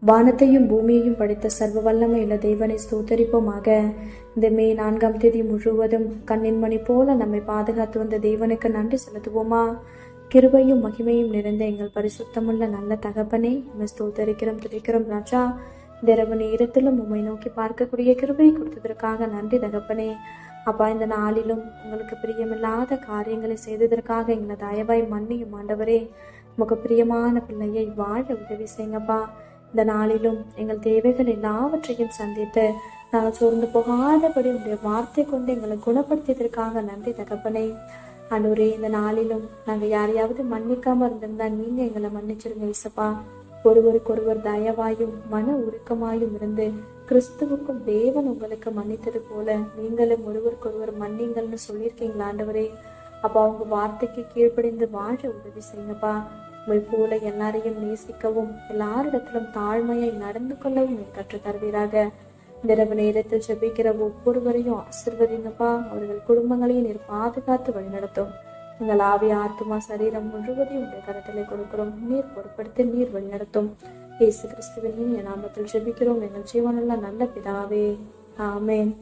வானத்தையும் பூமியையும் படைத்த சர்வ வல்லமையுள்ள தேவனை ஸ்தோத்தரிப்போமாக. இந்த மே 4ஆம் தேதி முழுவதும் கண்ணின் மணி போல நம்மை பாதுகாத்து வந்த தேவனுக்கு நன்றி செலுத்துவோமா? கிருபையும் மகிமையும் நிறைந்த எங்கள் பரிசுத்தமுள்ள நல்ல தகப்பனே, நம்ம ஸ்தோத்தரிக்கிறோம், துதிக்கிறோம் ராஜா. இந்த இரவு நேரத்திலும் உம்மை நோக்கி பார்க்கக்கூடிய கிருபை கொடுத்ததற்காக நன்றி தகப்பனே. அப்பா, இந்த நாளிலும் உங்களுக்கு பிரியமில்லாத காரியங்களை செய்ததற்காக எங்களை தயவாய் மன்னியும் ஆண்டவரே. உமக்கு பிரியமான பிள்ளையை வாழ உதவி செய்யுங்கப்பா. இந்த நாளிலும் எங்கள் தேவைகள் எல்லாவற்றையும் சந்தித்து நாங்கள் சோர்ந்து போகாதபடி உடைய வார்த்தை கொண்டு எங்களை குணப்படுத்தியதற்காக நன்றி தகப்பனே. ஆண்டவரே, இந்த நாளிலும் நாங்கள் யாரையாவது மன்னிக்காம இருந்திருந்தா நீங்க எங்களை மன்னிச்சிருங்க இசப்பா. ஒருவருக்கொருவர் தயவாயும் மன உருக்கமாயும் இருந்து கிறிஸ்துவுக்கும் தேவன் உங்களுக்கு மன்னித்தது போல நீங்களும் ஒருவருக்கொருவர் மன்னிங்கள்னு சொல்லியிருக்கீங்களா ஆண்டவரே. அப்பா, உங்க வார்த்தைக்கு கீழ்ப்படிந்து வாழ உதவி செய்யுங்கப்பா. உண்மை போல எல்லாரையும் நேசிக்கவும் எல்லாரிடத்திலும் தாழ்மையை நடந்து கொள்ளவும் கற்று தருவீராக. இந்த இரவு நேரத்தில் ஜெபிக்கிற ஒவ்வொருவரையும் ஆசீர்வதிங்கப்பா. அவர்கள் குடும்பங்களையும் நீர் பாதுகாத்து வழிநடத்தும். எங்கள் ஆவி, ஆத்மா, சரீரம் முழுவதையும் உடைய கருத்திலே கொடுக்கிறோம். நீர் பொறுப்படுத்தி நீர் வழிநடத்தும். இயேசு கிறிஸ்துவின் இனிய நாமத்தில் ஜெபிக்கிறோம் எங்கள் ஜீவனுள்ள நல்ல பிதாவே, ஆமென்.